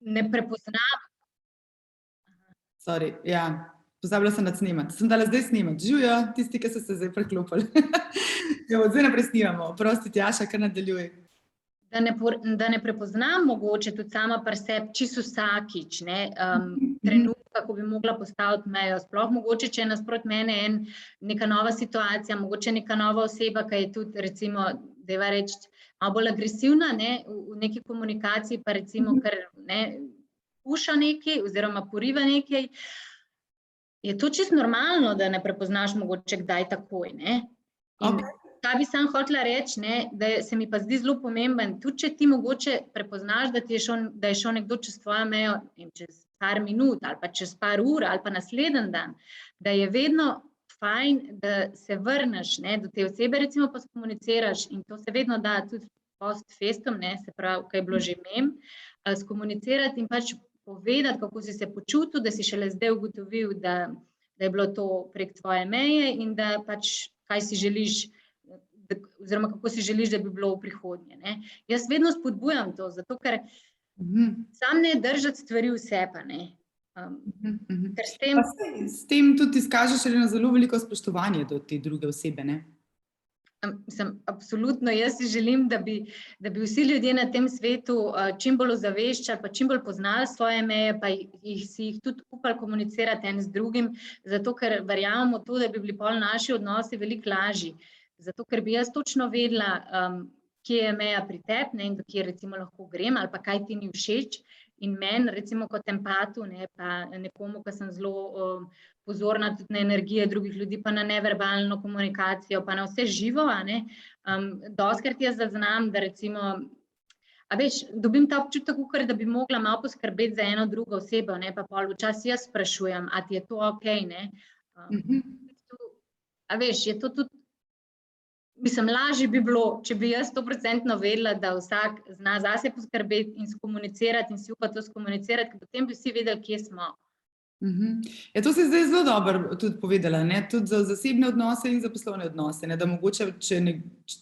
ne prepoznam. Sorry, ja, pozabila sem snemati. Sem dala zdaj snemati. Živijo tisti, ki so se zdaj preklopili. Jo, zdaj naprej snimamo. Prosti, Tjaša, kar nadaljuj. Da ne prepoznam mogoče tudi sama pri sebi čisto vsakič, trenutka, ko bi mogla postaviti mejo. Sploh mogoče, če je nasproti mene neka nova situacija, mogoče neka nova oseba, ki je tudi, recimo, dajva reči, malo bolj agresivna, v neki komunikaciji, pa recimo, ker puša nekaj oziroma poriva nekaj, je to čisto normalno, da ne prepoznaš mogoče kdaj takoj, In kaj bi sam hotela reči, da se mi pa zdi zelo pomemben, tudi če ti mogoče prepoznaš, da je šel nekdo čez tvojo mejo čez par minut ali pa čez par ur ali pa naslednji dan, da je vedno fajn, da se vrneš do te osebe, recimo pa skomuniciraš in to se vedno da tudi post festum, se pravi, kaj je bilo že skomunicirati in pač povedati, kako si se počutil, da si šele zdaj ugotovil, da je bilo to prek tvoje meje in da pač kaj si želiš, oziroma kako si želiš, da bi bilo v prihodnje. Jaz vedno spodbujam to, zato ker sam ne držati stvari vse pa Ker s tem tudi izkažeš zelo veliko spoštovanje do te druge osebe, Absolutno, jaz si želim, da bi vsi ljudje na tem svetu čim bolj ozaveščali, pa čim bolj poznali svoje meje, pa si jih tudi upali komunicirati en z drugim, zato ker verjamemo to, da bi bili pol naši odnosi veliko lažji. Zato ker bi jaz točno vedela, kje je meja pri tebi in do kje recimo lahko grem ali pa kaj ti ni všeč. In meni, recimo kot empatu, pa nekomu, ki sem zelo pozorna tudi na energije drugih ljudi, pa na neverbalno komunikacijo, pa na vse živo, dostikrat jaz zaznam, da recimo, a veš, dobim ta občutek, da bi mogla malo poskrbeti za eno drugo osebo, pa pol včasih jaz sprašujem, a ti je to okej, A veš, je to tudi, mislim, lažje bi bilo, če bi jaz 100% vedela, da vsak zna zase poskrbeti in skomunicirati in si upa to skomunicirati, ker potem bi vsi vedeli, kje smo. Ja, to si zdaj zelo dobro tudi povedala, tudi za zasebne odnose in za poslovne odnose, da mogoče, če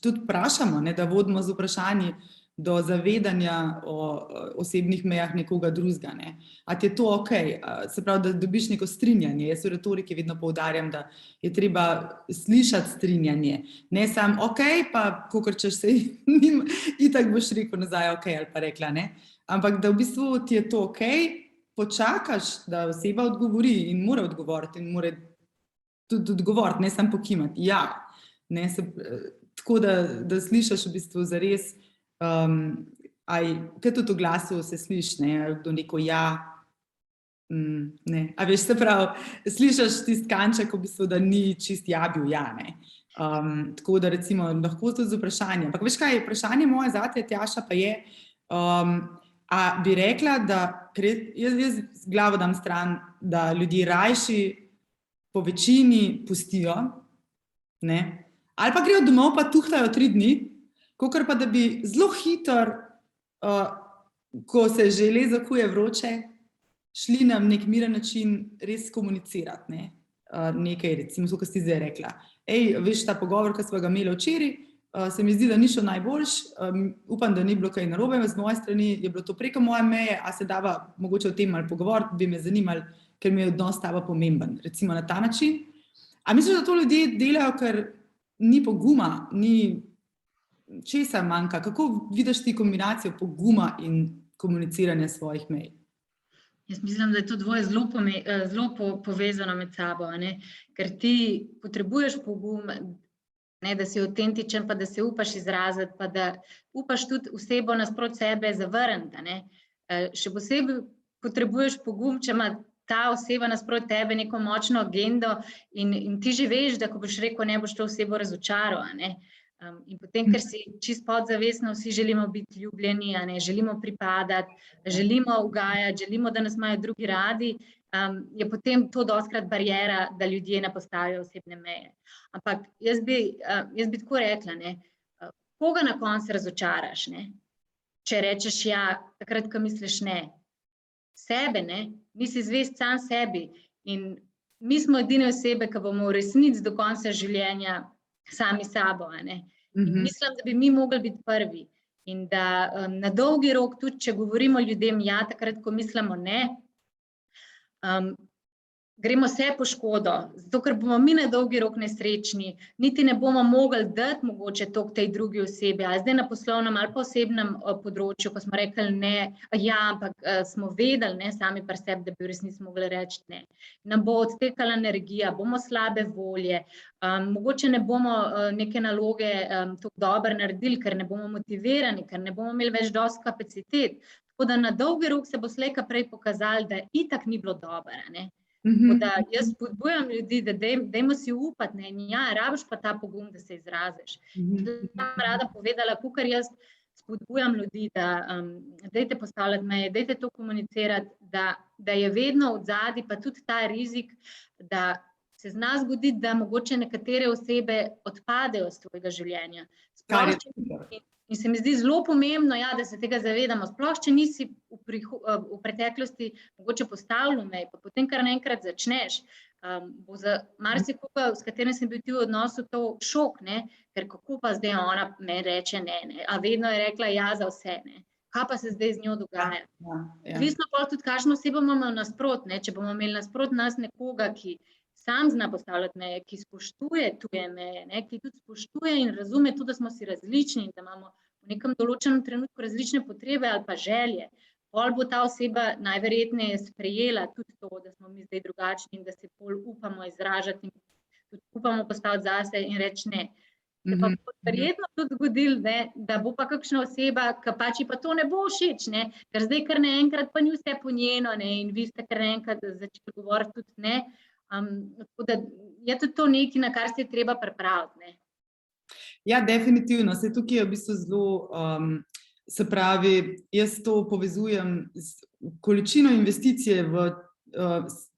tudi vprašamo, da vodimo z vprašanji do zavedanja o osebnih mejah nekoga drugega, a ti je to okej, se pravi, da dobiš neko strinjanje. Jaz v retoriki vedno poudarjam, da je treba slišati strinjanje, ne samo okej, pa kakor češ se itak boš rekel nazaj okej ali pa rekla, ampak da v bistvu ti je to okej, počakaš, da oseba odgovori in mora odgovoriti in mora tudi odgovoriti, ne samo pokimati, ja, tako da slišiš v bistvu zares, kaj tudi v glasu se sliši, kdo neko ja, a veš, se pravi, slišiš tisti kanček v bistvu, da ni čist ja bil ja, tako da recimo lahko tudi z vprašanjem, ampak veš kaj, vprašanje moje zate, Tjaša, pa je, a bi rekla, da, ker jaz glavo dam stran, da ljudje rajši po večini pustijo, ali pa grejo domov pa tuhtajo 3 dni, kakor pa da bi zelo hitro, ko se železo kuje vroče, šli na nek miren način res komunicirati, nekaj, recimo, kot si zdaj rekla. Veš, ta pogovor, ki smo ga imeli včeraj, se mi zdi, da ni šel najboljš, upam, da ni bilo kaj narobe z moje strani, je bilo to preko moje meje, a se dava mogoče o tem malo pogovoriti, bi me zanimali, ker mi je odnos s tabo pomemben, recimo na ta način. A misliš, da to ljudje delajo, ker ni poguma, ni česa manjka? Kako vidiš ti kombinacijo poguma in komuniciranja svojih mej? Jaz mislim, da je to dvoje zelo povezano med sabo, ker ti potrebuješ pogum, da si avtentičen, pa da se upaš izraziti, pa da upaš tudi osebo nasproti sebe zavrniti. Še posebej potrebuješ pogum, če ima ta oseba nasproti tebe neko močno agendo in ti že veš, da ko boš rekel, ne boš to osebo razočaral. In potem, ker si čisto podzavestno vsi želimo biti ljubljeni, želimo pripadati, želimo ugajati, želimo, da nas imajo drugi radi, je potem to dostikrat bariera, da ljudje ne postavijo osebne meje. Ampak jaz bi tako rekla, koga na koncu razočaraš, če rečeš ja, takrat, ko misliš ne. Sebe, nisi zvest sam sebi in mi smo edine osebe, ki bomo v resnici do konca življenja sami sabo. Mislim, da bi mi mogli biti prvi. In da na dolgi rok, tudi če govorimo ljudem ja, takrat, ko mislimo ne, gremo vse po škodo, zato ker bomo mi na dolgi rok nesrečni, niti ne bomo mogli dati mogoče toliko tej drugi osebi, ali zdaj na poslovnem ali pa osebnem področju, ko smo rekli ne, ja, ampak smo vedeli, ne, sami pri sebi, da bi v resnici mogli reči ne. Nam bo odtekala energija, bomo slabe volje, mogoče ne bomo neke naloge tako dobro naredili, ker ne bomo motivirani, ker ne bomo imeli več dosti kapacitet. Tako da na dolgi rok se bo slej ko prej pokazalo, da itak ni bilo dobro, ne. Tako da jaz spodbujam ljudi, da dajmo si upati, ne, in ja, rabiš pa ta pogum, da se izraziš. Sem rada povedala, kakor jaz spodbujam ljudi, da dajte postavljati meje, dajte to komunicirati, da je vedno odzadaj pa tudi ta rizik, da se zna zgoditi, da mogoče nekatere osebe odpadejo iz tvojega življenja. In se mi zdi zelo pomembno, ja, da se tega zavedamo, sploh če nisi v preteklosti mogoče postavljal meje, pa potem kar naenkrat začneš, bo za marsikoga, s katerim sem bil ti v odnosu, to šok, ne, ker kako pa zdaj ona meni reče ne, a vedno je rekla ja za vse, ne. Kaj pa se zdaj z njo dogaja? Odvisno pa tudi, kakšno osebo imamo nasprot, ne, če bomo imeli nasprot nas nekoga, ki sam zna postavljati meje, ki spoštuje tuje meje, ne, ki tudi spoštuje in razume tudi, da smo si različni in da imamo v nekem določenem trenutku različne potrebe ali pa želje. Pol bo ta oseba najverjetneje sprejela tudi to, da smo mi zdaj drugačni in da se bolj upamo izražati in tudi upamo postaviti zase in reči ne. Se pa bo verjetno tudi zgodilo, ne, da bo pa kakšna oseba, ki pač ji pa to ne bo všeč, ne, ker zdaj kar naenkrat pa ni vse po njeno, ne, in vi ste kar naenkrat začeli govoriti tudi ne. Tako da je tudi to nekaj, na kar se je treba pripraviti, ne. Ja, definitivno, saj tukaj je v bistvu zelo, se pravi, jaz to povezujem z količino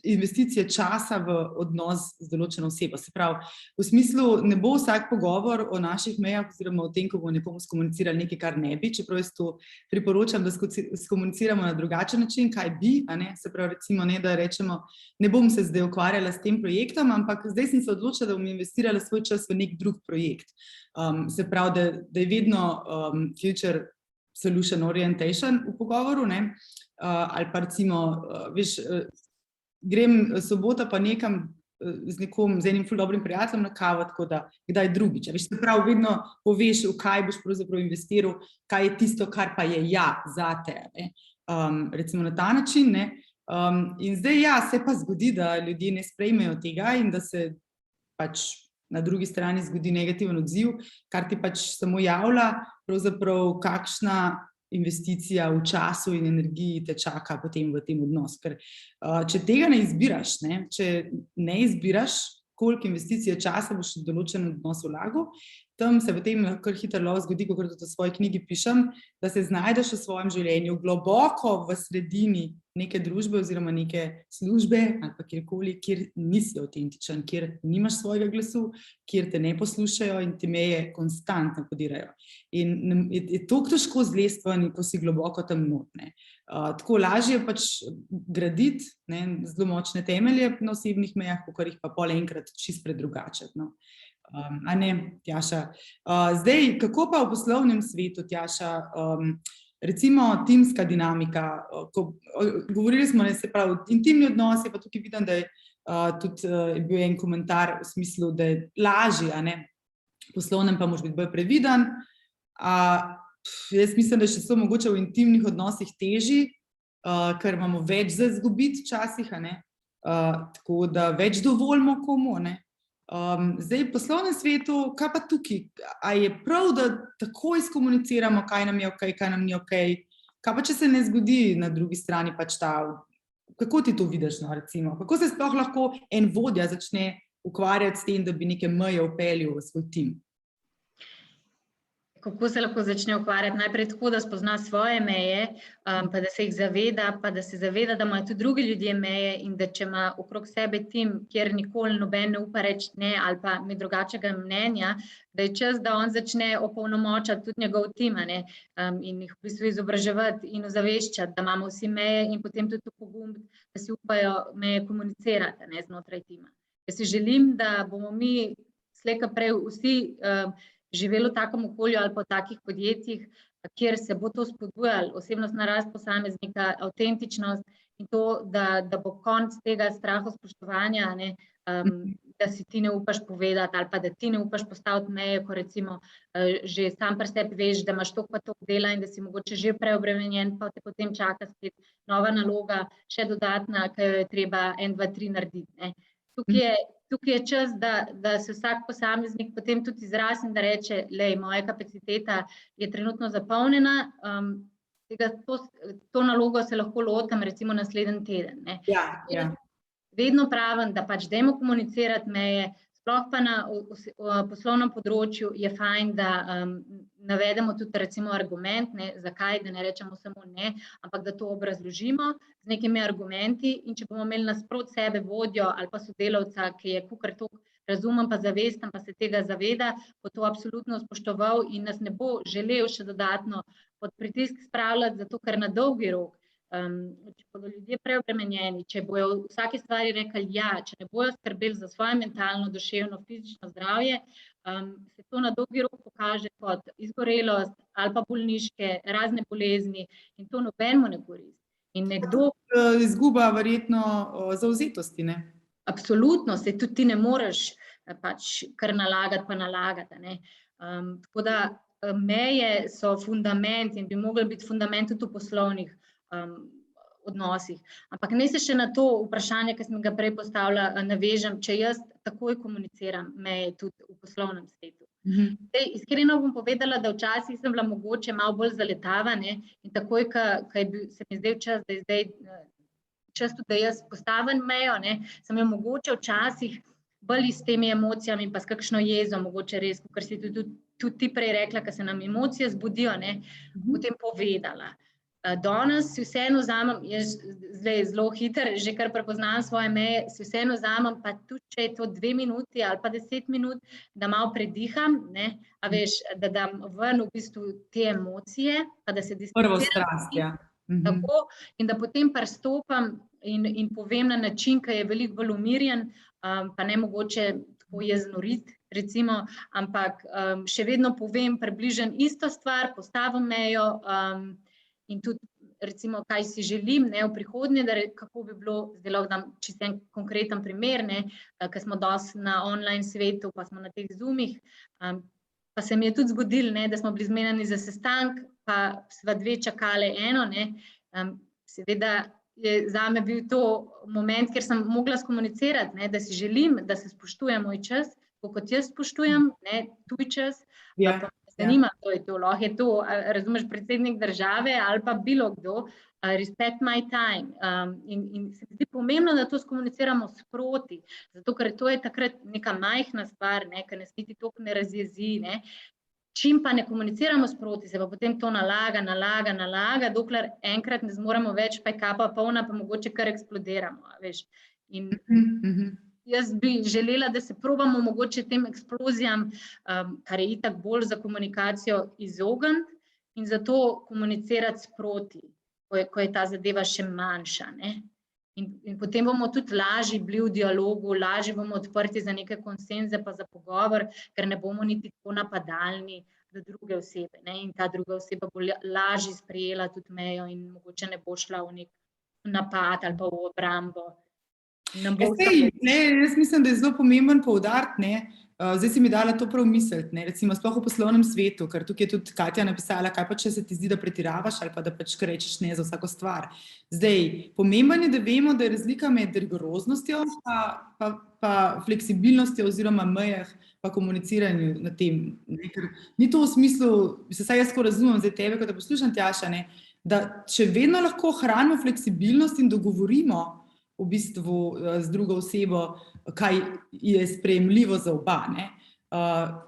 investicije časa v odnos z določeno osebo. Se pravi, v smislu ne bo vsak pogovor o naših mejah oziroma o tem, ko bomo nekomu skomunicirali nekaj, kar ne bi, čeprav jaz to priporočam, da skomuniciramo na drugačen način, kaj bi, a ne, se pravi, recimo ne, da rečemo, ne bom se zdaj ukvarjala s tem projektom, ampak zdaj sem se odločila, da bom investirala svoj čas v nek drug projekt. Se pravi, da je vedno future solution orientation v pogovoru, ne, ali pa recimo, veš, grem sobota pa nekam z enim ful dobrim prijateljem na kavo, tako da kdaj drugič. Veš, se pravi, vedno poveš, v kaj boš pravzaprav investiral, kaj je tisto, kar pa je ja zate, ne. Recimo na ta način, ne. In zdaj ja, se pa zgodi, da ljudje ne sprejmejo tega in da se pač na drugi strani zgodi negativen odziv, kar ti pač samo javlja, pravzaprav kakšna investicija v času in energiji te čaka potem v tem odnosu. Ker če tega ne izbiraš, ne, če ne izbiraš, koliko investicije časa boš v določen odnos vlagal, tam se potem kar hitro zgodi, kakor tudi v svoji knjigi pišem, da se znajdeš v svojem življenju globoko v sredini neke družbe oziroma neke službe ali pa kjerkoli, kjer nisi avtentičen, kjer nimaš svojega glasu, kjer te ne poslušajo in te meje konstantno podirajo. In je toliko težko zlesti ven, ko si globoko tam not, ne. Tako lažje pač graditi, ne, zelo močne temelje na osebnih mejah, kakor jih pa pol enkrat čisto predrugačiti, no. A ne, Tjaša? Zdaj, kako pa v poslovnem svetu, Tjaša, recimo timska dinamika, govorili smo, ne, se pravi, intimni odnosi, pa tukaj vidim, da je tudi je bil en komentar v smislu, da je lažje, a ne, poslovnem pa moraš biti bolj previden. Jaz mislim, da še so mogoče v intimnih odnosih težji, ker imamo več za izgubiti včasih, a ne, tako da več dovolimo komu, ne. Zdaj, v poslovnem svetu, kaj pa tukaj? A je prav, da takoj skomuniciramo, kaj nam je okej, kaj nam ni okej? Kaj pa, če se ne zgodi na drugi strani pač ta, kako ti to vidiš, no, recimo? Kako se sploh lahko en vodja začne ukvarjati s tem, da bi neke meje vpeljal v svoj tim? Kako se lahko začne ukvarjati? Najprej tako, da spozna svoje meje, pa da se jih zaveda, pa da se zaveda, da imajo tudi drugi ljudje meje in da če ima okrog sebe tim, kjer nikoli noben ne upa reči ne ali pa ima drugačnega mnenja, da je čas, da on začne opolnomočati tudi njegov tim, a ne, in jih v bistvu izobraževati in ozaveščati, da imamo vsi meje in potem tudi pogum, da si upajo meje komunicirati, a ne, znotraj tima. Jaz si želim, da bomo mi slej ko prej vsi živeli v takem okolju ali pa v takih podjetjih, kjer se bo to spodbujalo, osebnostna rast posameznika, avtentičnost in to, da bo konec tega strahospoštovanja, ne, da si ti ne upaš povedati ali pa da ti ne upaš postaviti meje, ko recimo že sam pri sebi veš, da imaš toliko pa toliko dela in da si mogoče že preobremenjen, pa te potem čaka spet nova naloga, še dodatna, ki jo je treba 1, 2, 3 narediti. Ne. Tukaj je čas, da se vsak posameznik potem tudi izrazi in da reče, lej, moja kapaciteta je trenutno zapolnjena, to nalogo se lahko lotim recimo naslednji teden. Ne. Ja. Vedno pravim, da pač dajmo komunicirati meje, sploh pa na poslovnem področju je fajn, da navedemo tudi recimo argument, ne, zakaj, da ne rečemo samo ne, ampak da to obrazložimo z nekimi argumenti in če bomo imeli nasprot sebe vodjo ali pa sodelavca, ki je kakor toliko razumem pa zavesten pa se tega zaveda, bo to absolutno spoštoval in nas ne bo želel še dodatno pod pritisk spravljati, zato ker na dolgi rok, če bodo ljudje preobremenjeni, če bojo vsake stvari rekli ja, če ne bojo skrbeli za svoje mentalno, duševno, fizično zdravje, se to na dolgi rok pokaže kot izgorelost ali pa bolniške, razne bolezni in to nobenemu ne koristi. In nekdo... Izguba verjetno zavzetosti, ne? Absolutno, se tudi ti ne moreš pač kar nalagati, ne. Tako da meje so fundament in bi mogli biti fundament tudi v poslovnih odnosih. Ampak ne se še na to vprašanje, ki sem ga prej postavila, navežem, če jaz takoj komuniciram meje tudi v poslovnem svetu. Zdaj, iskreno bom povedala, da včasih sem bila mogoče malo bolj zaletava, ne, in takoj, ko se mi zdaj čas, da je zdaj čas tudi, da jaz postavim mejo, ne, sem jo mogoče včasih bolj s temi emocijami pa s kakšno jezo, mogoče res, ker si tudi ti prej rekla, ker se nam emocije zbudijo, ne, potem povedala. Danes si vseeno vzamem, jaz zdaj zelo hitro, že kar prepoznam svoje meje, si vseeno vzamem, pa tudi če je to 2 minuti ali pa 10 minut, da malo prediham, ne, a veš, da dam ven v bistvu te emocije, pa da se Prvo strast, ja. Tako, in da potem pristopam in povem na način, ki je veliko bolj umirjen, pa ne mogoče tako jeznorit, recimo, ampak še vedno povem približno isto stvar, postavim mejo in tudi recimo, kaj si želim, ne, v prihodnje, kako bi bilo, zdaj lahko dam čisto en konkreten primer, ne, ker smo dosti na online svetu, pa smo na teh Zoomih, pa se mi je tudi zgodilo, ne, da smo bili zmenjeni za sestanek, pa sva 2 čakale eno, ne, seveda je zame bil to moment, kjer sem mogla skomunicirati, ne, da si želim, da se spoštuje moj čas, tako kot jaz spoštujem, ne, tuj čas, pa zanima, kdo je to, lahko je to, razumeš, predsednik države ali pa bilo kdo, respect my time, in se mi zdi pomembno, da to skomuniciramo sproti, zato ker to je takrat neka majhna stvar, ne, ker nas niti toliko ne razjezi, ne. Čim pa ne komuniciramo sproti, se pa potem to nalaga, dokler enkrat ne zmoremo več, pa je kapa polna, pa mogoče kar eksplodiramo, veš. In jaz bi želela, da se probamo mogoče tem eksplozijam, kar je itak bolj za komunikacijo, izogniti in zato komunicirati sproti, ko je ta zadeva še manjša, ne. In potem bomo tudi lažje bili v dialogu, lažje bomo odprti za neke konsenze pa za pogovor, ker ne bomo niti tako napadalni do druge osebe, ne, in ta druga oseba bo lažje sprejela tudi mejo in mogoče ne bo šla v nek napad ali pa v obrambo. Jaz mislim, da je zelo pomemben poudariti, ne, zdaj si mi dala to prav misliti, ne, recimo sploh v poslovnem svetu, ker tukaj je tudi Katja napisala, kaj pa če se ti zdi, da pretiravaš ali pa da pač rečeš ne za vsako stvar. Zdaj, pomemben je, da vemo, da je razlika med rigoroznostjo pa fleksibilnostjo oziroma mejah pa komuniciranju na tem, ne, ker ni to v smislu, saj jaz ko razumem zdaj tebe, ko te poslušam, Tjaša, ne, da če vedno lahko ohranimo fleksibilnost in dogovorimo v bistvu z drugo osebo, kaj je sprejemljivo za oba, ne. Da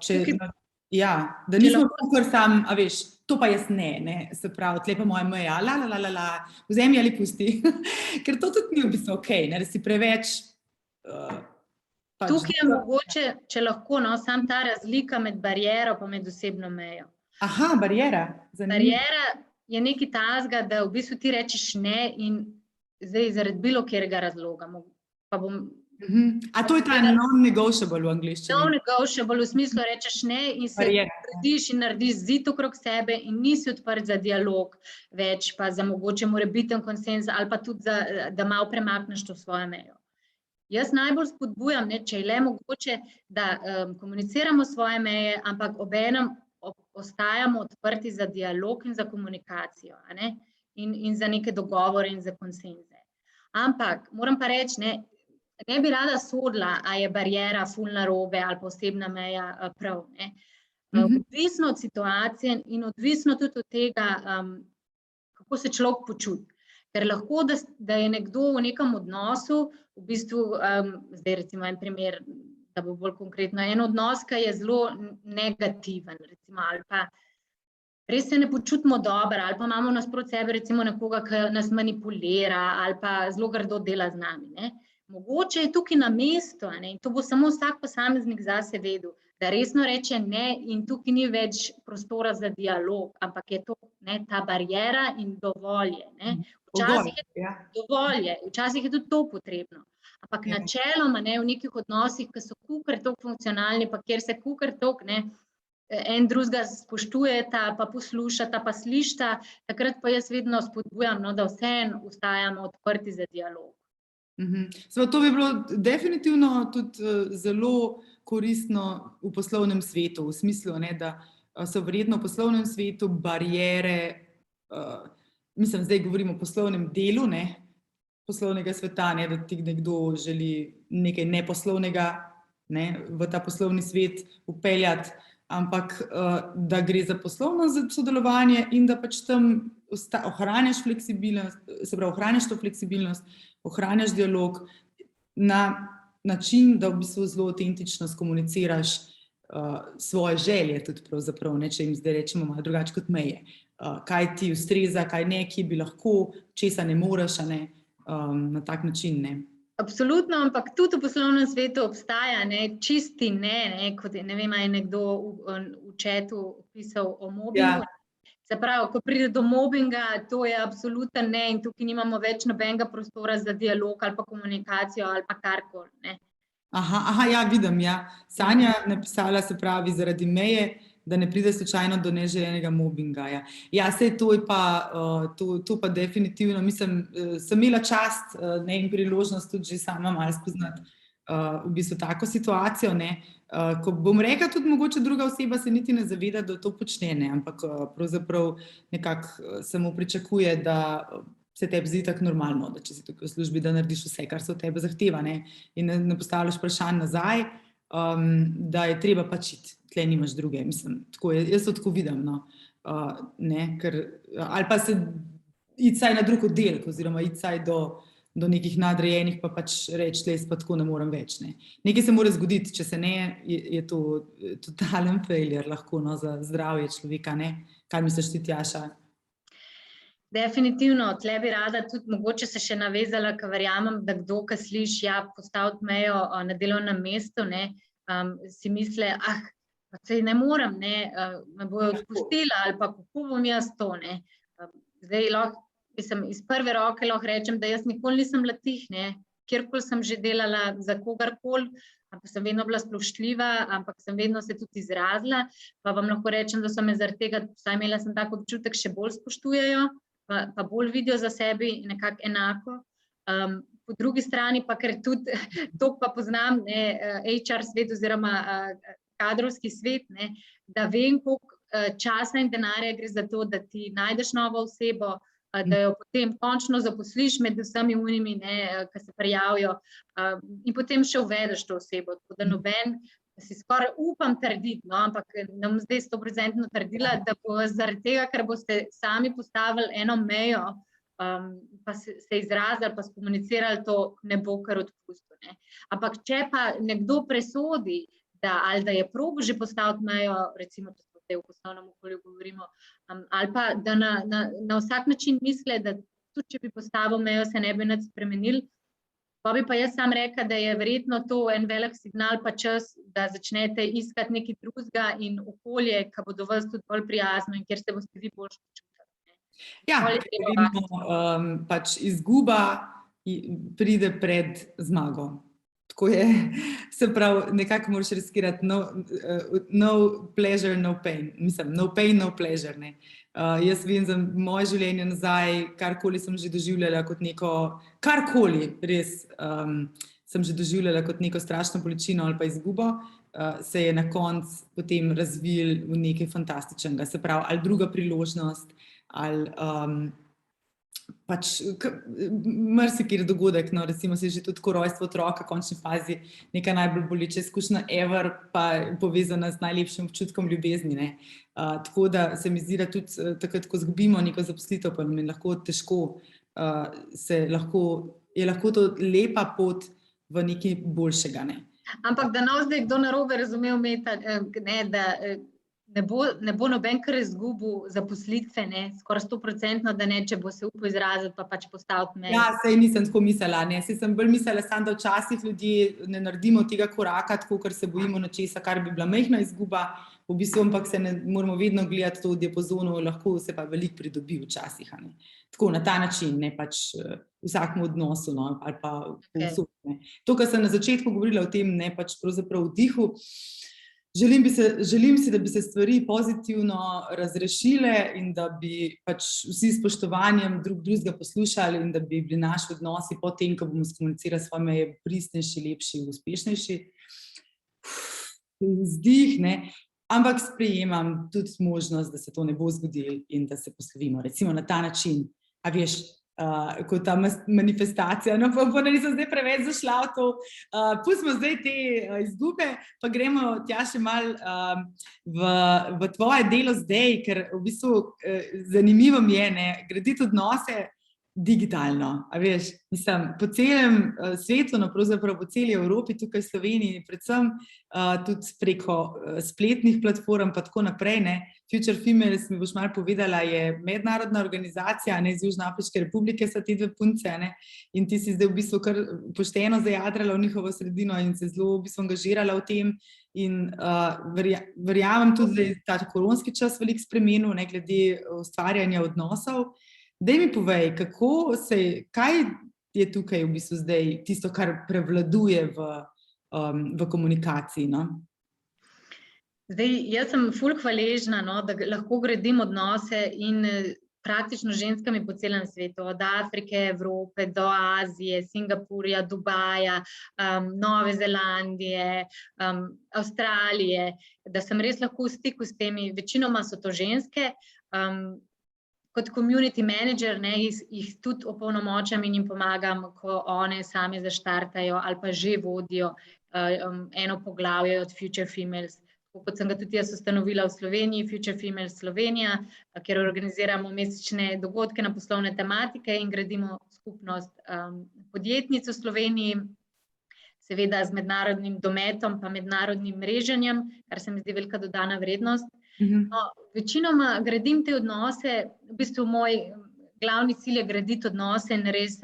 nismo kar sam, a veš, to pa jaz ne, se pravi, tle pa moja meja, vzemi ali pusti, ker to tudi ni v bistvu okej, ne, da si preveč... Tukaj je mogoče, če lahko, no, samo ta razlika med bariero pa med osebno mejo. Aha, bariera. Bariera je nekaj takega, da v bistvu ti rečeš ne in zdaj zaradi bilo katerega razloga, pa bom A to je ta non-negotiable v angleščini? Non-negotiable, v smislu rečeš ne in se gradiš in narediš zid okrog sebe in nisi odprt za dialog več, pa za mogoče morebiten konsens ali pa tudi, da malo premakneš to svojo mejo. Jaz najbolj spodbujam, če je le mogoče, da komuniciramo svoje meje, ampak obenem ostajamo odprti za dialog in za komunikacijo, in za neke dogovore in za konsenze. Ampak moram pa reči, ne bi rada sodila, a je bariera ful narobe ali pa osebna meja prav. Odvisno od situacije in odvisno tudi od tega, kako se človek počuti. Ker lahko, da je nekdo v nekem odnosu, v bistvu, zdaj recimo en primer, da bo bolj konkretno, en odnos, ki je zelo negativen, recimo, ali pa res se ne počutimo dobro, ali pa imamo nasproti sebe recimo nekoga, ki nas manipulira ali pa zelo grdo dela z nami, Mogoče je tukaj na mestu, in to bo samo vsak posameznik zase vedel, da resno reče ne in tukaj ni več prostora za dialog, ampak je to ta bariera in dovolj je. Včasih je tudi to potrebno. Ampak načeloma v nekih odnosih, ki so kakor toliko funkcionalni, pa kjer se kakor toliko en drugega spoštujeta, pa poslušata, pa slišita, takrat pa jaz vedno spodbujam, da vseeno ostajamo odprti za dialog. To bi bilo definitivno tudi zelo koristno v poslovnem svetu, v smislu, da so verjetno v poslovnem svetu bariere, mislim, zdaj govorimo o poslovnem delu, poslovnega sveta, da ti nekdo želi nekaj neposlovnega v ta poslovni svet vpeljati, ampak da gre za poslovno sodelovanje in da pač tam ohranjaš fleksibilnost, se pravi, ohranjaš to fleksibilnost, ohranjaš dialog na način, da v bistvu zelo avtentično skomuniciraš svoje želje tudi pravzaprav, če jim zdaj rečemo malo drugače kot meje. Kaj ti ustreza, kaj ne, ki bi lahko, česa ne moreš, na tak način, Absolutno, ampak tudi v poslovnem svetu obstaja čisti kot ne vem, je nekdo v chatu pisal o mobingu. Se pravi, ko pride do mobinga, to je absoluten ne in tukaj nimamo več nobenega prostora za dialog ali pa komunikacijo ali pa karkoli. Ja, vidim, Sanja napisala, se pravi, zaradi meje, da ne pride slučajno do neželenega mobinga. Saj to je pa, to pa definitivno, mislim, sem imela čast in priložnost tudi že sama malo spoznati v bistvu tako situacijo, ko bom rekla, tudi mogoče druga oseba se niti ne zaveda, da to počne, ampak pravzaprav nekako samo pričakuje, da se tebi zdi tako normalno, da če si tukaj v službi, da narediš vse, kar se od tebe zahteva, in ne postavljaš vprašanj nazaj, da je treba pač iti, tle nimaš druge, mislim, tako, jaz to tako vidim, ker, ali pa se iti saj na drug oddelek, oziroma iti saj do nekih nadrejenih, pa pač reči, tle jaz pa tako ne morem več, Nekaj se mora zgoditi, če se ne, je to totalen failure lahko, za zdravje človeka, Kaj misliš ti, Tjaša? Definitivno, tle bi rada tudi mogoče se še navezala, ker verjamem, da kdo, ki sliši, postaviti mejo na delovnem mestu, si misli, pa saj ne morem, me bojo odpustila ali pa kako bom jaz to, Zdaj lahko, iz prve roke lahko rečem, da jaz nikoli nisem bila tih, kjerkoli sem že delala za kogarkoli, ampak sem vedno bila spoštljiva, ampak sem vedno se tudi izrazila, pa vam lahko rečem, da so me zaradi tega, vsaj imela sem tak občutek, še bolj spoštujejo, pa bolj vidijo za sebi nekako enako. Po drugi strani pa, ker tudi to pa poznam, HR svet oziroma kadrovski svet, da vem, koliko časa in denarja gre za to, da ti najdeš novo osebo, da jo potem končno zaposliš med vsemi unimi, ki se prijavijo, in potem še uvedeš to osebo, tako da noben, si skoraj upam trditi, ampak ne bom zdaj 100% trdila, da bo zaradi tega, ker boste sami postavili eno mejo, pa se izrazili, pa skomunicirali, to ne bo kar odpustil. Ampak če pa nekdo presodi, ali da je probil že postaviti mejo, recimo, v poslovnem okolju govorimo, ali pa da na vsak način misle, da tudi če bi postavil mejo, se ne bi nič spremenil, pa bi pa jaz sam rekla, da je verjetno to en velik signal pa čas, da začnete iskati nekaj drugega in okolje, ki bo do vas tudi bolj prijazno in kjer se boste vi bolj počutili. Pač izguba pride pred zmago. Tako je, se pravi, nekako moraš riskirati no pleasure, no pain. Mislim, no pain, no pleasure. Ne. Jaz vem za moje življenje nazaj, karkoli sem že doživljala kot neko, karkoli res sem že doživljala kot neko strašno bolečino ali pa izgubo, se je na koncu potem razvil v nekaj fantastičnega. Se pravi, ali druga priložnost, ali pač marsikateri dogodek, no, recimo se že tudi rojstvo otroka, v končni fazi neka najbolj boleča izkušnja ever, pa povezana z najlepšim občutkom ljubezni, ne. Tako da se mi zdi, da tudi takrat, ko izgubimo neko zaposlitev, pa nam je lahko težko, je lahko to lepa pot v nekaj boljšega, ne. Ampak da zdaj kdo narobe razumel, Meta, ne, da ne bo noben kar izgubil zaposlitve, ne, skoraj 100%, da ne, če bo se upal izraziti, pa pač postaviti mejo. Ja, saj nisem tako mislila, ne, saj sem bolj mislila samo, da včasih ljudje ne naredimo tega koraka, tako ker se bojimo nečesa, kar bi bila majhna izguba, v bistvu, ampak se ne moramo vedno gledati to v diapazonu, lahko se pa veliko pridobi včasih, ne. Tako, na ta način, ne, pač vsakemu odnosu, no, ali pa povsod, ne. To, kar sem na začetku govorila o tem, ne, pač pravzaprav vdihu, želim si, da bi se stvari pozitivno razrešile in da bi pač vsi s spoštovanjem drugega poslušali in da bi bili naši odnosi po tem, ko bomo skomunicirali svoje meje, pristnejši, lepši, uspešnejši. Vzdih, ne, ampak sprejemam tudi možnost, da se to ne bo zgodilo in da se poslovimo, recimo na ta način, a veš, kot ta manifestacija, no pa nisem zdaj preveč zašla v to. Pustimo zdaj te izgube, pa gremo tja še malo v tvoje delo zdaj, ker v bistvu zanimivo mi je, ne, graditi odnose digitalno, a veš, mislim, po celem svetu, no pravzaprav po celi Evropi, tukaj v Sloveniji, predvsem tudi preko spletnih platform pa tako naprej, ne. Future Females, mi boš malo povedala, je mednarodna organizacija, ne, iz Južnoafriške republike so te dve punce, ne, in ti si zdaj v bistvu kar pošteno zajadrala v njihovo sredino in se zelo v bistvu angažirala v tem in verjamem tudi, da je ta koronski čas veliko spremenil, ne, glede ustvarjanja odnosov. Daj mi povej, kaj je tukaj v bistvu zdaj tisto, kar prevladuje v komunikaciji, no? Zdaj, jaz sem ful hvaležna, no, da lahko gradim odnose in praktično ženskami po celem svetu, od Afrike, Evrope do Azije, Singapurja, Dubaja, Nove Zelandije, Avstralije, da sem res lahko v stiku s temi, večinoma so to ženske, kot community manager, ne, jih tudi opolnomočam in jim pomagam, ko one same zaštartajo ali pa že vodijo eno poglavje od Future Females. Kot sem ga tudi jaz ustanovila v Sloveniji, Future Females Slovenija, kjer organiziramo mesečne dogodke na poslovne tematike in gradimo skupnost podjetnic v Sloveniji, seveda z mednarodnim dometom pa mednarodnim mreženjem, kar se mi zdi velika dodana vrednost. No, večinoma gradim te odnose, v bistvu moj glavni cilj je graditi odnose in res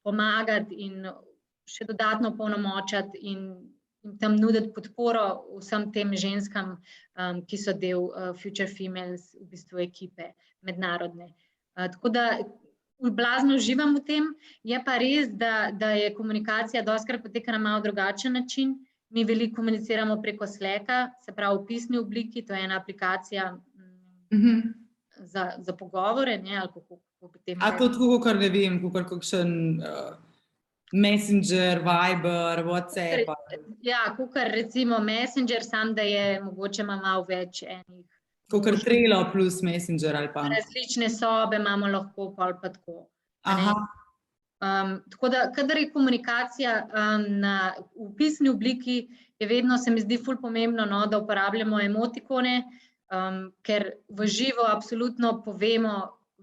pomagati in še dodatno opolnomočati in tam nuditi podporo vsem tem ženskam, ki so del Future Females, v bistvu ekipe mednarodne. Tako da blazno uživam v tem, je pa res, da je komunikacija dostikrat poteka na malo drugačen način. Mi veliko komuniciramo preko Slacka, se pravi v pisni obliki, to je ena aplikacija za pogovore, ne, ali kako potem... A to tako, kar ne vem, kakšen Messenger, Viber, WhatsApp? Ja, kakor recimo Messenger, sam da je mogoče malo več enih. Kakor Trello plus Messenger ali pa? Različne sobe imamo lahko, pol pa tako. Aha. Tako da, kadar je komunikacija v pisni obliki, je vedno, se mi zdi ful pomembno, no, da uporabljamo emotikone, ker v živo absolutno povemo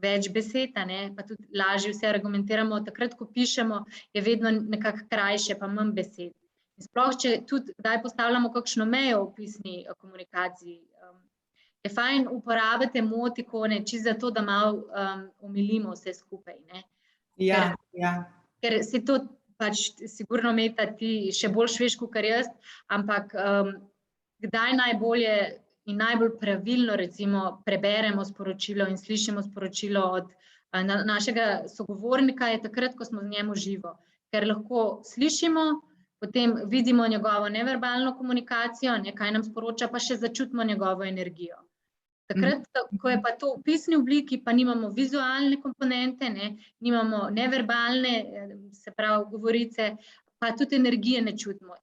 več besed, ne, pa tudi lažje vse argumentiramo. Takrat, ko pišemo, je vedno nekako krajše, pa manj besed. In sploh, če tudi kdaj postavljamo kakšno mejo v pisni komunikaciji, je fajn uporabiti emotikone, čisto zato, da malo omilimo vse skupaj, ne. Ja. Ker si to pač sigurno, Meta, ti še bolj veš kakor jaz, ampak kdaj najbolje in najbolj pravilno recimo preberemo sporočilo in slišimo sporočilo od našega sogovornika je takrat, ko smo z njim v živo. Ker lahko slišimo, potem vidimo njegovo neverbalno komunikacijo, ne, kaj nam sporoča, pa še začutimo njegovo energijo. Takrat, ko je pa to v pisni obliki, pa nimamo vizualne komponente, ne, nimamo neverbalne, se pravi govorice, pa tudi energije ne čutimo.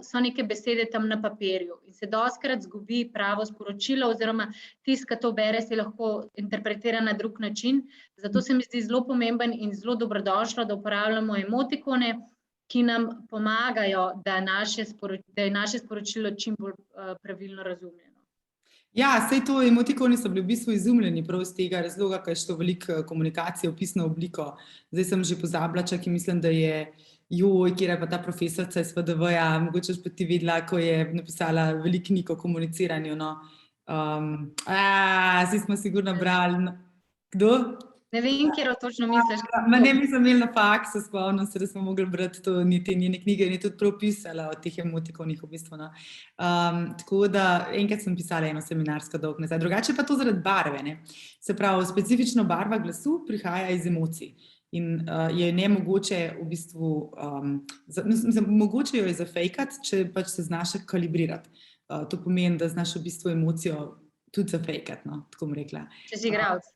So neke besede tam na papirju in se dostikrat zgubi pravo sporočilo oziroma tisto, ki to bere, se lahko interpretira na drug način. Zato se mi zdi zelo pomemben in zelo dobrodošlo, da uporabljamo emotikone, ki nam pomagajo, da je naše sporočilo čim bolj pravilno razumljeno. Ja, saj to emotikoni so bili v bistvu izumljeni prav iz tega razloga, ker je šlo veliko komunikacije v pisno obliko. Zdaj sem že pozabila, čak in mislim, da je kjer je pa ta profesorica iz FDV-ja, mogoče pa ti videla, ko je napisala veliko knjig o komuniciranju, no. Zdaj smo sigurno brali. Kdo? Ne vem, kjer točno misliš. Ne, mi smo imeli na faksu, spomnim se, da smo mogli brati to, te njene knjige in je tudi prav pisala o teh emotikonih v bistvu. No. Tako da enkrat sem pisala eno seminarsko dolgo nazaj. Drugače pa to zaradi barve. Ne. Se pravi, specifično barva glasu prihaja iz emocij in je nemogoče v bistvu, mogoče jo je zafejkati, če pač se znaš kalibrirati. To pomeni, da znaš v bistvu emocijo tudi zafejkati, no, tako bom rekla. Če si igralec.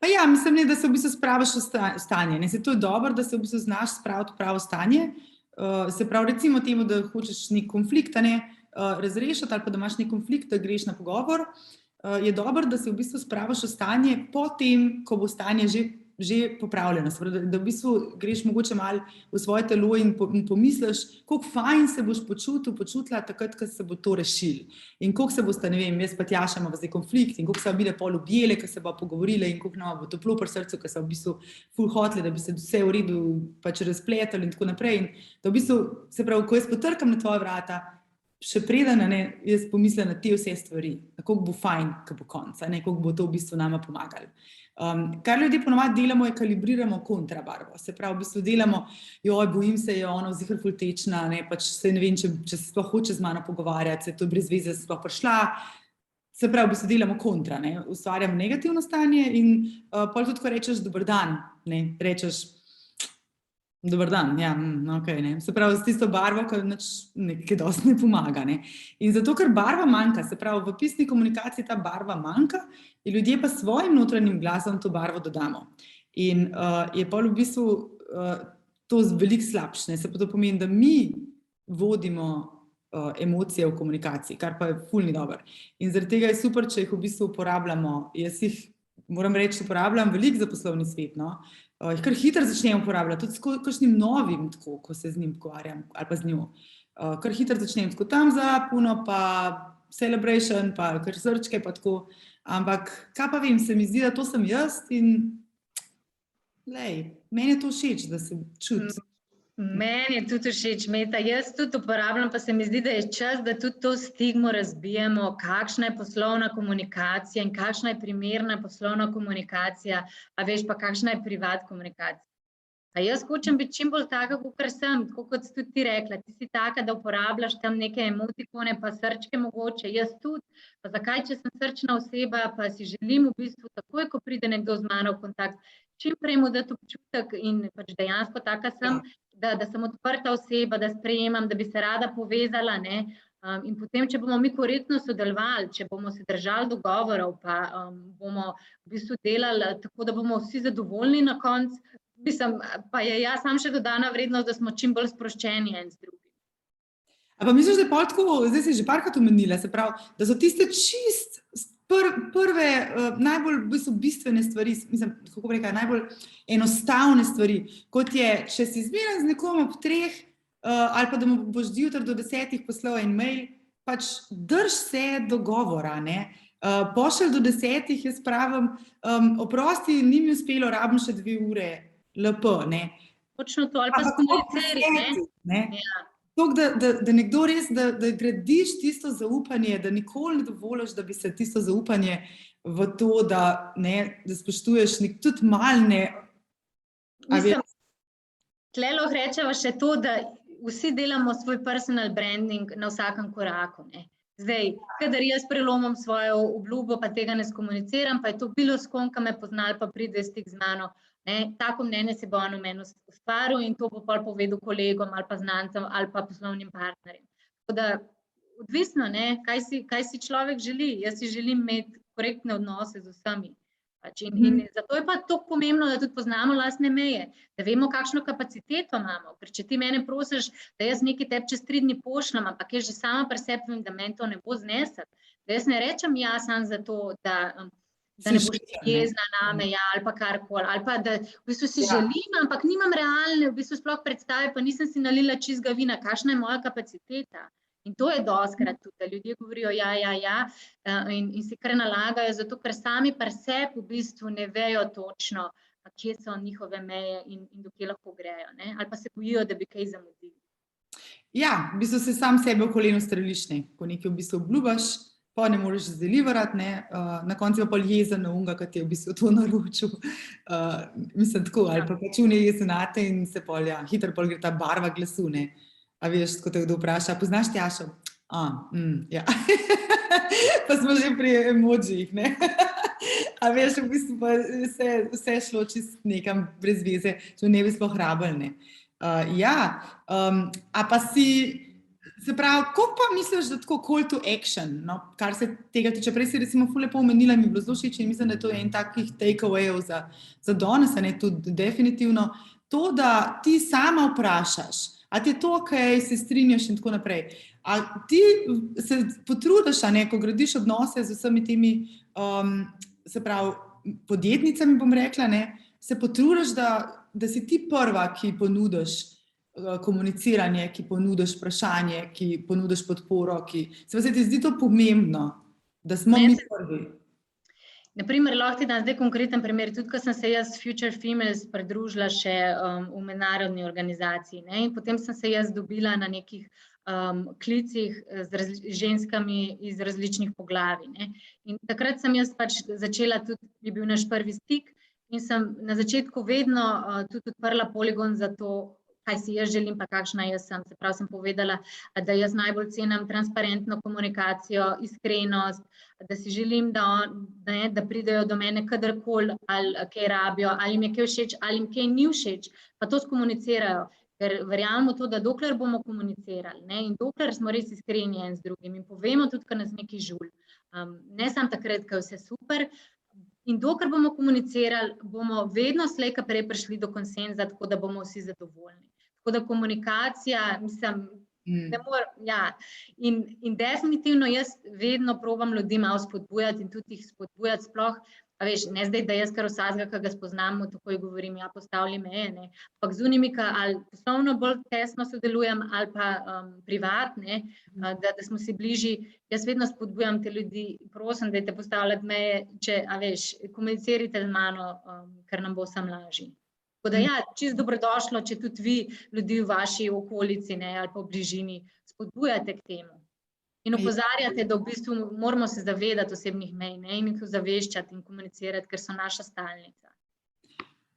Pa ja, mislim, da se v bistvu spraviš v stanje. Ne? Se to je dobro, da se v bistvu znaš spraviti v pravo stanje. Se pravi, recimo temu, da hočeš nek konflikt razrešiti ali pa da imaš nek konflikt, da greš na pogovor, je dobro, da se v bistvu spraviš v stanje potem, ko bo stanje že popravljeno. Se pravi, da v bistvu greš mogoče malo v svoje telo in pomisliš, koliko fajn se boš počutila takrat, ko se bo to rešilo. In koliko se boste, ne vem, jaz pa Tjaša imava zdaj konflikt in koliko se bile pol objele, ko se bo pogovorile in koliko nama bo toplo pri srcu, ko se v bistvu ful hoteli, da bi se vse v redu pač razpletali in tako naprej. In da v bistvu, se pravi, ko jaz potrkam na tvoja vrata, še preden jaz pomislim na te vse stvari, koliko bo fajn, ko bo konca, koliko bo to v bistvu nama pomagalo. Kar ljudje ponovadi delamo, je kalibriramo kontrabarvo. Se pravi, v bistvu delamo, bojim se, je ona vzihar ful tečna, pač se ne vem, če se sploh hoče z mano pogovarjati, se to brez veze sploh prišla. Se pravi, v bistvu delamo kontra, ustvarjamo negativno stanje in pol tudi, ko rečeš dober dan, rečeš dober dan, ja, okej, Se pravi, s tisto barvo, ki nekaj dosti ne pomaga, In zato, ker barva manjka, se pravi, v pisni komunikaciji ta barva manjka, in ljudje pa svojim notranjim glasom to barvo dodamo. In je pa v bistvu to veliko slabše, se pa to pomeni, da mi vodimo emocije v komunikaciji, kar pa je ful ni dobro. In zaradi tega je super, če jih v bistvu uporabljamo. Jaz jih, moram reči, uporabljam veliko za poslovni svet, kar hitro začnem uporabljati, tudi s kakšnim novim, tako, ko se z njim pogovarjam, ali pa z njo. Kar hitro začnem, tako tam za puno, pa celebration, pa kar srčke, pa tako. Ampak, kaj pa vem, se mi zdi, da to sem jaz in meni je to všeč, da se čuti. Meni je tudi všeč, Meta, jaz tudi uporabljam, pa se mi zdi, da je čas, da tudi to stigmo razbijemo, kakšna je poslovna komunikacija in kakšna je primerna poslovna komunikacija, a veš pa, kakšna je privat komunikacija. A jaz hočem biti čim bolj taka, kakor sem, tako kot si tudi ti rekla, ti si taka, da uporabljaš tam neke emotikone, pa srčke mogoče, jaz tudi, pa zakaj, če sem srčna oseba, pa si želim v bistvu takoj, ko pride nekdo z mano v kontakt, čim prej mu dati občutek in pač dejansko taka sem, da sem odprta oseba, da sprejemam, da bi se rada povezala, in potem, če bomo mi korektno sodelovali, če bomo se držali dogovorov, pa bomo v bistvu delali tako, da bomo vsi zadovoljni na koncu, pa je samo še dodana vrednost, da smo čim bolj sproščeni en z drugim. A pa misliš, da je pol tako, zdaj si že parkrat omenila, se pravi, da so tiste čist prve, najbolj v bistvu bistvene stvari, mislim, kako bi rekla, najbolj enostavne stvari, kot je, če si zmeren z nekom ob 3, ali pa da mu boš zjutraj do 10 poslal en mail, pač drž se dogovora, pošelj do 10, jaz pravim, oprosti, ni mi uspelo, rabim še 2 ure, LP, Točno to, ali pa skomuniceri, Ja. Tok, da nekdo res, da gradiš tisto zaupanje, da nikoli ne dovoliš, da bi se tisto zaupanje v to, da spoštuješ tudi malo, Tle lahko rečeva še to, da vsi delamo svoj personal branding na vsakem koraku, Zdaj, kadar jaz prelomim svojo obljubo, pa tega ne skomuniciram, pa je to bilo s kom, ki me pozna ali pa pride stik z mano, Tako mnenje se bo on v meni ustvaril in to bo pol povedal kolegom ali pa znancem ali pa poslovnim partnerjem. Tako da odvisno, kaj si človek želi. Jaz si želim imeti korektne odnose z vsemi. In zato je pa tako pomembno, da tudi poznamo lastne meje, da vemo, kakšno kapaciteto imamo. Ker če ti mene prosiš, da jaz nekaj tebi čez 3 dni pošljem, ampak jaz že sama pri sebi vem, da meni to ne bo znesel, da jaz ne rečem ja samo zato, da ne boš jezna name, ali pa karkoli, ali pa da v bistvu si želim, ampak nimam realne, v bistvu sploh predstave, pa nisem si nalila čistega vina, kakšna je moja kapaciteta. In to je dostikrat tudi, da ljudje govorijo in si kar nalagajo, zato ker sami pri sebi v bistvu ne vejo točno, kje so njihove meje in dokje lahko grejo, ali pa se bojijo, da bi kaj zamudili. Ja, v bistvu se sam sebe v koleno streliš, ko nekaj v bistvu obljubaš, pa ne moreš zdeliverati, na koncu pa jezen na unga, ki ti je v bistvu to naročil. Mislim tako, ali pa čune jezenate in se hitro gre ta barva glasu, A veš, ko te kdo vpraša, poznaš Tjašo? Ja. Pa smo že pri emojijih, A veš, v bistvu pa vse šlo čist nekam brez veze, če ne bi sploh rabili, a pa si, se pravi, koliko pa misliš, da tako call to action, kar se tega tiče, prej si recimo ful lepo omenila, mi je bilo zelo všeč in mislim, da je to en takih take-awayov za danes, tudi definitivno, to, da ti sama vprašaš, a ti je to okej, se strinjaš in tako naprej. A ti se potrudiš, ko gradiš odnose z vsemi temi, se pravi, podjetnicami, bom rekla, se potrudiš, da si ti prva, ki ponudiš komuniciranje, ki ponudiš vprašanje, ki ponudiš podporo, se ti zdi to pomembno, da smo mi prvi. Naprimer, lahko ti dam zdaj konkreten primer, tudi ko sem se jaz s Future Females pridružila še v mednarodni organizaciji, in potem sem se jaz dobila na nekih klicih z ženskami iz različnih poglavij. In takrat sem jaz pač začela, tudi je bil naš prvi stik in sem na začetku vedno tudi odprla poligon za to, kaj si jaz želim, pa kakšna jaz sem. Se pravi, sem povedala, da jaz najbolj cenim transparentno komunikacijo, iskrenost, da si želim, da pridejo do mene kadarkoli, ali kaj rabijo, ali jim je kaj všeč, ali jim kaj ni všeč, pa to skomunicirajo. Ker verjamemo to, da dokler bomo komunicirali, in dokler smo res iskreni en z drugim in povemo tudi, ko nas nekaj žuli, ne samo takrat, ko je vse super, in dokler bomo komunicirali, bomo vedno slej ko prej prišli do konsenza, tako da bomo vsi zadovoljni. Tako da komunikacija, mislim, in definitivno jaz vedno probam ljudi malo spodbujati in tudi jih spodbujati sploh, a veš, ne zdaj, da jaz kar vsakega, ki ga spoznamo, takoj govorim, postavili meje, ampak z unimi, ali poslovno bolj tesno sodelujem ali pa privat, da smo si bližji, jaz vedno spodbujam te ljudi, prosim, dajte postavljati meje, če, a veš, komunicirajte z mano, ker nam bo vsem lažje. Tako da čisto dobrodošlo, če tudi vi ljudi v vaši okolici ali pa v bližini spodbujate k temu. In opozarjate, da v bistvu moramo se zavedati osebnih mej in jih ozaveščati in komunicirati, ker so naša stalnica.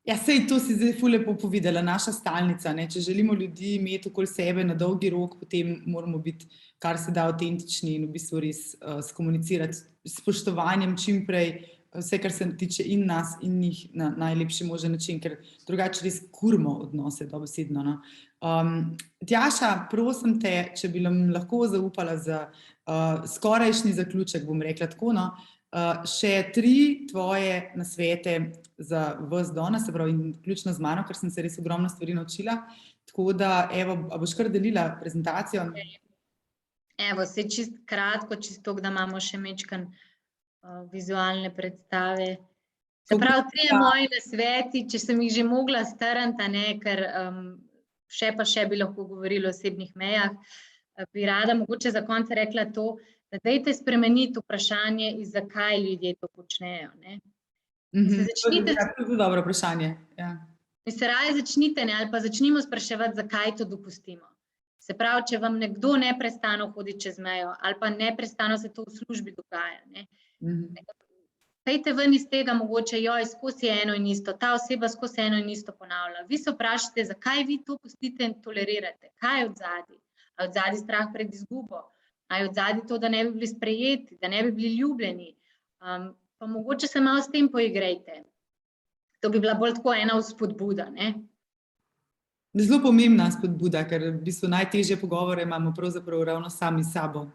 Ja, sej to si zdaj ful lepo povedala, naša stalnica. Če želimo ljudi imeti okoli sebe na dolgi rok, potem moramo biti kar se da avtentični in v bistvu res skomunicirati s spoštovanjem čim prej vse, kar se tiče in nas in njih na najlepši možen način, ker drugače res kurmo odnose dobesedno. Tjaša, prosim te, če bi nam lahko zaupala za skorajšnji zaključek, bom rekla tako, še 3 tvoje nasvete za vas danes, se pravi, vključno z mano, ker sem se res ogromno stvari naučila. Tako da, evo, a boš kar delila prezentacijo? Evo, saj čisto kratko, čisto, da imamo še majčkeno vizualne predstave. Se pravi, 3 moji nasveti, če sem jih že mogla strniti, ker še bi lahko govorili o osebnih mejah, bi rada mogoče za konec rekla to, da dajte spremeniti vprašanje, zakaj ljudje to počnejo. To je dobro vprašanje. Se raje začnite, ali pa začnimo spraševati, zakaj to dopustimo. Se pravi, če vam nekdo neprestano hodi čez mejo, ali pa neprestano se to v službi dogaja, Pejte ven iz tega mogoče, skozi eno in isto, ta oseba skozi eno in isto ponavlja. Vi se vprašate, zakaj vi to pustite in tolerirate, kaj je odzadaj? A je odzadaj strah pred izgubo? A je odzadaj to, da ne bi bili sprejeti, da ne bi bili ljubljeni? Pa mogoče se malo s tem poigrajte. To bi bila bolj tako ena vzpodbuda, ne? Zelo pomembna spodbuda, ker v bistvu najtežje pogovore imamo pravzaprav ravno sami s sabo.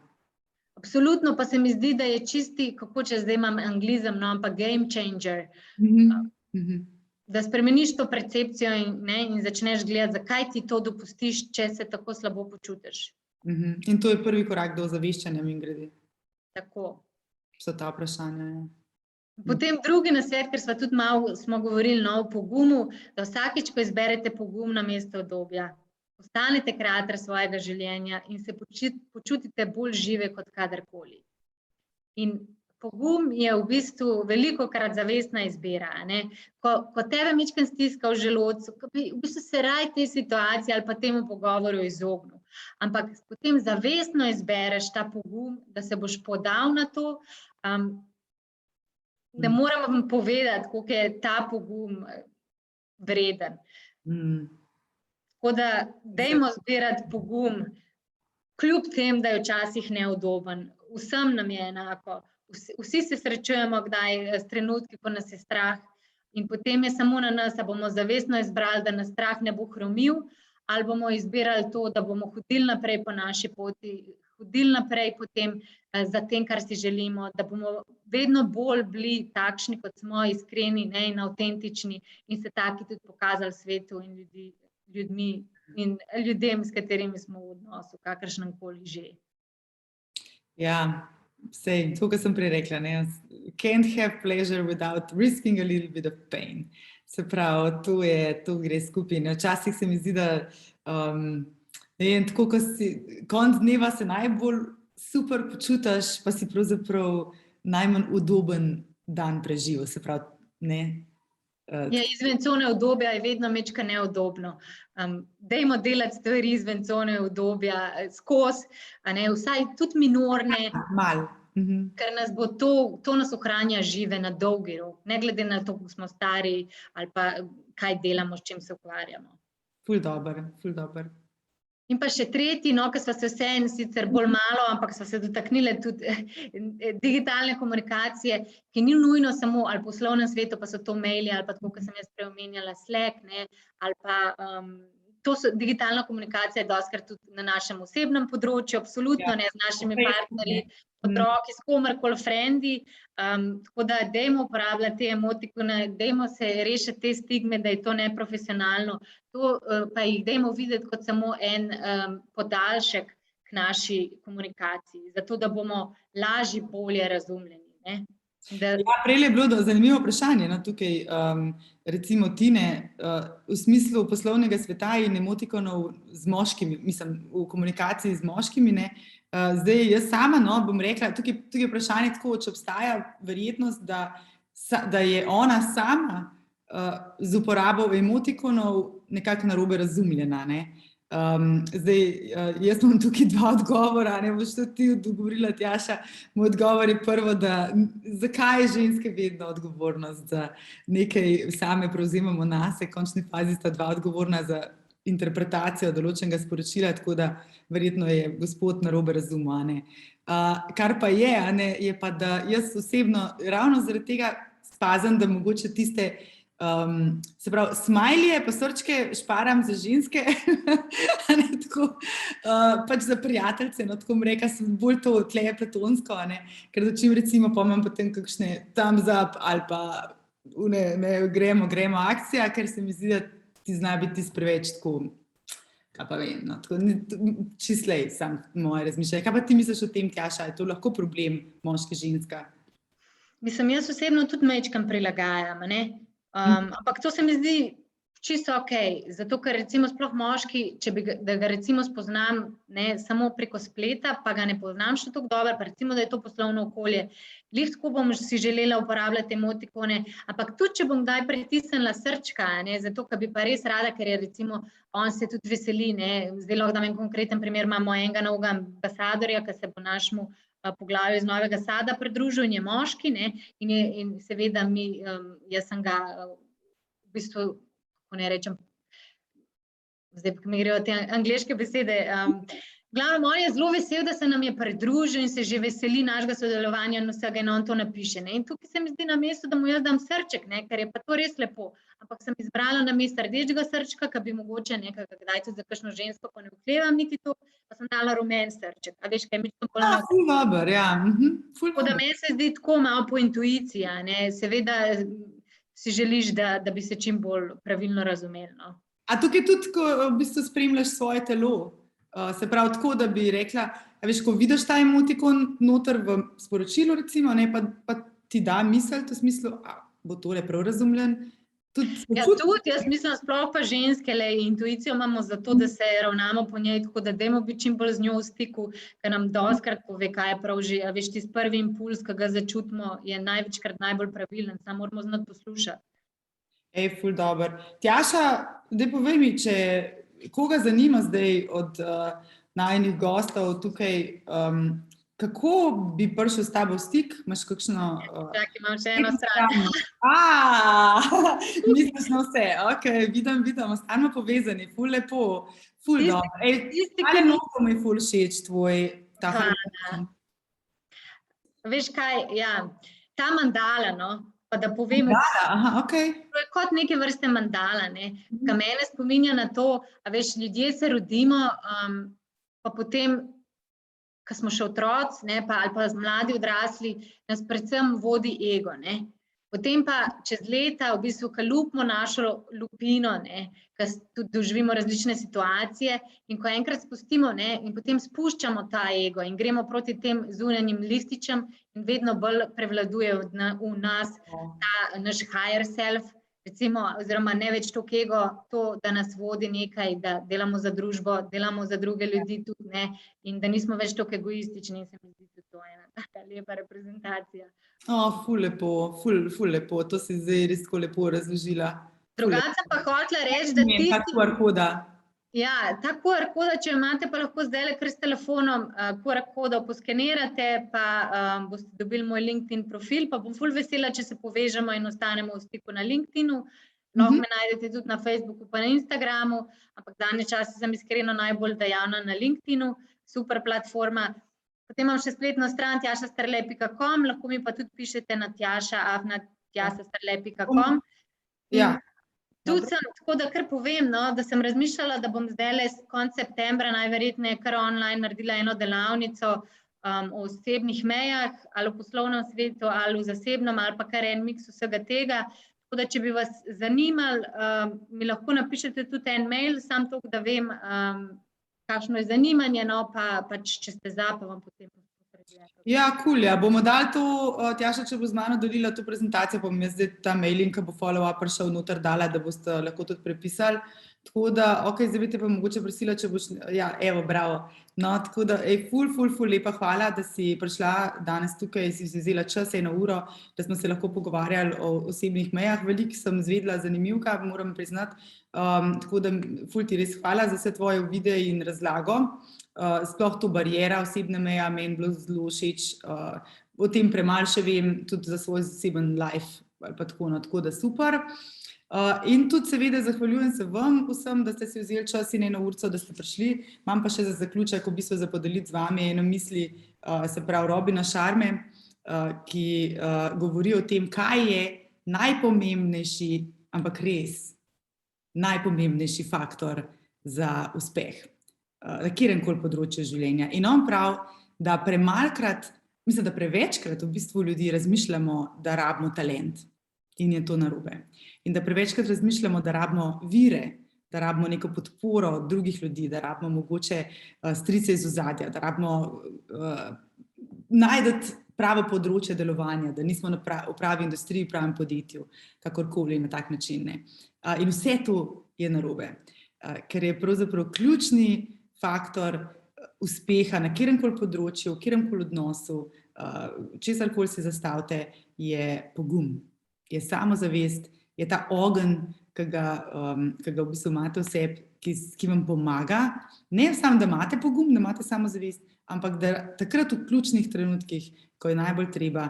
Absolutno, pa se mi zdi, da je čisti, kako če zdaj imam anglizem, no, ampak game changer, da spremeniš to percepcijo in začneš gledati, zakaj ti to dopustiš, če se tako slabo počutiš. In to je prvi korak do ozaveščanja, mimogrede. Tako. So ta vprašanja. Potem drugi nasvet, ker smo govorili o pogumu, da vsakič, ko izberete pogum namesto udobja, postanete kreator svojega življenja in se počutite bolj žive kot kadarkoli. In pogum je v bistvu velikokrat zavestna izbira, ne? Ko tebe majčkeno stiska v želodcu, ko bi v bistvu se raje tej situaciji ali pa temu pogovoru izognil. Ampak potem zavestno izbereš ta pogum, da se boš podal na to, da moramo vam povedati, koliko je ta pogum vreden. Tako da dajmo zbirati pogum, kljub tem, da je včasih neudoben. Vsem nam je enako. Vsi se srečujemo kdaj s trenutki, ko nas je strah in potem je samo na nas, da bomo zavestno izbrali, da nas strah ne bo hromil, ali bomo izbirali to, da bomo hodili naprej po naši poti, hodili naprej potem za tem, kar si želimo, da bomo vedno bolj bili takšni, kot smo, iskreni, ne, in avtentični in se taki tudi pokazali svetu in ljudmi in ljudem, s katerimi smo v odnosu, kakršnem koli že. Ja, sej, to, kar sem prej rekla, ne, can't have pleasure without risking a little bit of pain. Se pravi, to gre skupaj. Včasih se mi zdi, da tako, ko si konec dneva se najbolj super počutiš, pa si pravzaprav najmanj udoben dan preživel, se pravi, ne. Ja, izven cone udobja je vedno majčkeno neudobno. Dajmo delati stvari izven cone udobja skozi, vsaj tudi minorne, ker nas bo to nas ohranja žive na dolgi rok, ne glede na to, kako smo stari ali pa kaj delamo, s čim se ukvarjamo. Ful dober. In pa še tretji, ko sva se vseeno sicer bolj malo, ampak sva se dotaknile tudi digitalne komunikacije, ki ni nujno samo ali v poslovnem svetu, pa so to maili ali pa tako, kot sem jaz prej omenjala, Slack, ne, ali pa digitalna komunikacija je dostikrat tudi na našem osebnem področju, absolutno ne, z našimi partnerji, otroki, s komerkoli, frendi, tako da dajmo uporabljati te emotikone, dajmo se rešiti te stigme, da je to neprofesionalno, to pa jih dajmo videti kot samo en podaljšek k naši komunikaciji, zato da bomo lažje, bolje razumljeni, ne. Ja, prej je bilo zanimivo vprašanje, tukaj, recimo Tine, v smislu poslovnega sveta in emotikonov z moškimi, mislim, v komunikaciji z moškimi, ne. Zdaj, jaz sama, bom rekla, tukaj je vprašanje tako, če obstaja verjetnost, da je ona sama z uporabo emotikonov nekako narobe razumljena, ne. Zdaj, jaz imam tukaj dva odgovora, ne boš tudi ti odgovorila, Tjaša. Moj odgovor je prvo, da zakaj je ženske vedno odgovornost za nekaj same prevzemamo nase, v končni fazi sta dva odgovorna za interpretacijo določenega sporočila, tako da verjetno je gospod narobe razumel, ne. Kar pa je pa, da jaz osebno ravno zaradi tega spazim, da mogoče tiste se pravi, smajlije pa srčke šparam za ženske, tako, pač za prijateljce, tako bom rekla, sem bolj to tleje platonsko, ker začim recimo pomem potem kakšne thumbs up ali pa gremo akcija, ker se mi zdi, da ti zna biti preveč tako, kaj pa vem, tako čislej sam moje razmišljanje. Kaj pa ti misliš o tem, Tjaša, je to lahko problem moški, ženska? Mislim, jaz osebno tudi majčkeno prilagajam, ne. Ampak to se mi zdi čisto okej, zato ker recimo sploh moški, da ga recimo spoznam, ne, samo preko spleta, pa ga ne poznam še tako dobro, pa recimo, da je to poslovno okolje, glih tako bom si želela uporabljati emotikone, ampak tudi, če bom kdaj pritisnila srčka, ne, zato ker bi pa res rada, ker je recimo, on se tudi veseli, ne, zdaj lahko dam en konkreten primer, imamo enega novega ambasadorja, ki se bo našemu poglavju iz Novega Sada pridružil in je moški, ne, in seveda jaz sem ga v bistvu, kako ne rečem, zdaj pa mi grejo te angleške besede, Glavno, on je zelo vesel, da se nam je pridružil in se že veseli našega sodelovanja in vsega in on to napiše. Ne? In tukaj se mi zdi na mestu, da mu jaz dam srček, ne? Ker je pa to res lepo. Ampak sem izbrala na mesto rdečega srčka, ki bi mogoče kdaj tudi za kakšno žensko, pa ne vklevam niti to, pa sem dala rumen srček. A veš, kaj mi to bolj nas... Ful dober, ja. Tako da meni se zdi tako malo po intuiciji, ne? Seveda si želiš, da bi se čim bolj pravilno razumeli. No? A tukaj tudi, ko v bistvu spremljaš svoje telo, se pravi tako, da bi rekla, a veš, ko vidiš ta emotikon noter v sporočilu, recimo, ne, pa ti da misel, v smislu, bo tole prav razumljen. Tudi, jaz mislim, sploh pa ženske, intuicijo imamo zato, da se ravnamo po njej, tako da dajmo biti čim bolj z njo v stiku, ker nam dostikrat pove, kaj je prav že, a veš, tisti prvi impuls, ki ga začutimo, je največkrat najbolj pravilen, samo moramo znati poslušati. Ful dober. Tjaša, daj povej mi, koga zanima zdaj od najinih gostov tukaj, kako bi prišel s tabo v stik? Imaš kakšno... Čakaj, imam še eno stran. Misliš na vse, vidim, ostanemo povezani, ful lepo, ful dobro. Ali mnogo mi ful všeč tvoj ta hvala. Veš kaj, ta mandala, no, pa da povem, to je kot neke vrste mandala, ki mene spominja na to, a veš, ljudje se rodimo, pa potem, ko smo še otroci, ali pa mladi odrasli, nas predvsem vodi ego. Potem pa čez leta, v bistvu, ko lupimo našo lupino, ko tudi doživimo različne situacije in ko enkrat spustimo in potem spuščamo ta ego in gremo proti tem zunanjim lističem in vedno bolj prevladuje v nas ta naš higher self, recimo, oziroma ne več toliko ego, to, da nas vodi nekaj, da delamo za družbo, delamo za druge ljudi tudi, in da nismo več toliko egoistični in se mi zdi, da to je ena taka lepa reprezentacija. Ful lepo, to si zdaj res tako lepo razložila. Drugače sem pa hotela reči, da tisti... Ta QR-koda. Ja, ta QR-koda, če imate pa lahko zdaj kar s telefonom QR-kodo poskenirate, pa boste dobili moj LinkedIn profil, pa bom ful vesela, če se povežemo in ostanemo v stiku na LinkedInu. Lahko me najdete tudi na Facebooku pa na Instagramu, ampak zadnje čase sem iskreno najbolj dejavna na LinkedInu, super platforma. Potem imam še spletno stran tjašastarle.com, lahko mi pa tudi pišete na tjaša@tjašastarle.com. Ja. Tudi sem, tako da kar povem, da sem razmišljala, da bom zdaj konec septembra najverjetneje kar online naredila eno delavnico o osebnih mejah, ali v poslovnem svetu, ali v zasebnem, ali pa kar en miks vsega tega. Tako da, če bi vas zanimali, mi lahko napišete tudi en mail, samo toliko, da vem, kakšno je zanimanje, pa če ste za, pa vam potem predvijem. Ja, cool, bomo dali to, Tjaša, če bo z mano delila to prezentacijo, pa bom jaz zdaj ta mailing, ki bo follow-up prišel noter dala, da boste lahko tudi prepisali. Tako da, zdaj bi te pa mogoče prosila, če boš, bravo. No, tako da, ful lepa hvala, da si prišla danes tukaj, si vzela čas, 1 uro, da smo se lahko pogovarjali o osebnih mejah. Veliko sem izvedela, zanimivka, moram priznati. Tako da, ful ti res hvala za vse tvoje videe in razlago. Sploh to bariera, osebne meja, meni bilo zelo všeč. O tem premalo še vem, tudi za svoj zaseben life, ali pa tako da super. In tudi seveda zahvaljujem se vam vsem, da ste si vzeli čas in 1 urco, da ste prišli. Imam pa še za zaključek, v bistvu za podeliti z vami eno misli, se pravi Robina Sharme, ki govori o tem, kaj je najpomembnejši, ampak res najpomembnejši faktor za uspeh na kateremkoli področju življenja. In on pravi, da premalkrat, mislim, da prevečkrat v bistvu ljudi razmišljamo, da rabimo talent in je to narobe. In da prevečkrat razmišljamo, da rabimo vire, da rabimo neko podporo drugih ljudi, da rabimo mogoče strice iz ozadja, da rabimo najdeti pravo področje delovanja, da nismo v pravi industriji, v pravem podjetju, kakorkoli na tak način. In vse to je narobe, ker je pravzaprav ključni faktor uspeha na kateremkoli področju, v kateremkoli odnosu, česarkoli se zastavite, je pogum, je samozavest, je ta ogenj, ki ga v bistvu imate v sebi, ki vam pomaga, ne samo, da imate pogum, da imate samozavest, ampak da takrat v ključnih trenutkih, ko je najbolj treba,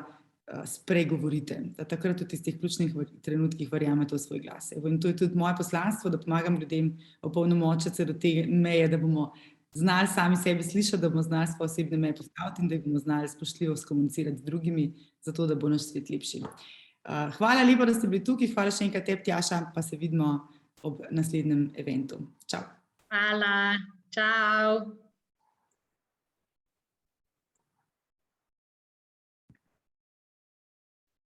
spregovorite, da takrat v tistih ključnih trenutkih verjamete v svoj glas. In to je tudi moje poslanstvo, da pomagam ljudem opolnomočiti se do te meje, da bomo znali sami sebe slišati, da bomo znali svoje osebne meje postaviti in da jih bomo znali spoštljivo skomunicirati z drugimi, zato da bo naš svet lepši. Hvala lepa, da ste bili tukaj, hvala še enkrat tebi, Tjaša, pa se vidimo ob naslednjem eventu. Čau. Hvala, čau.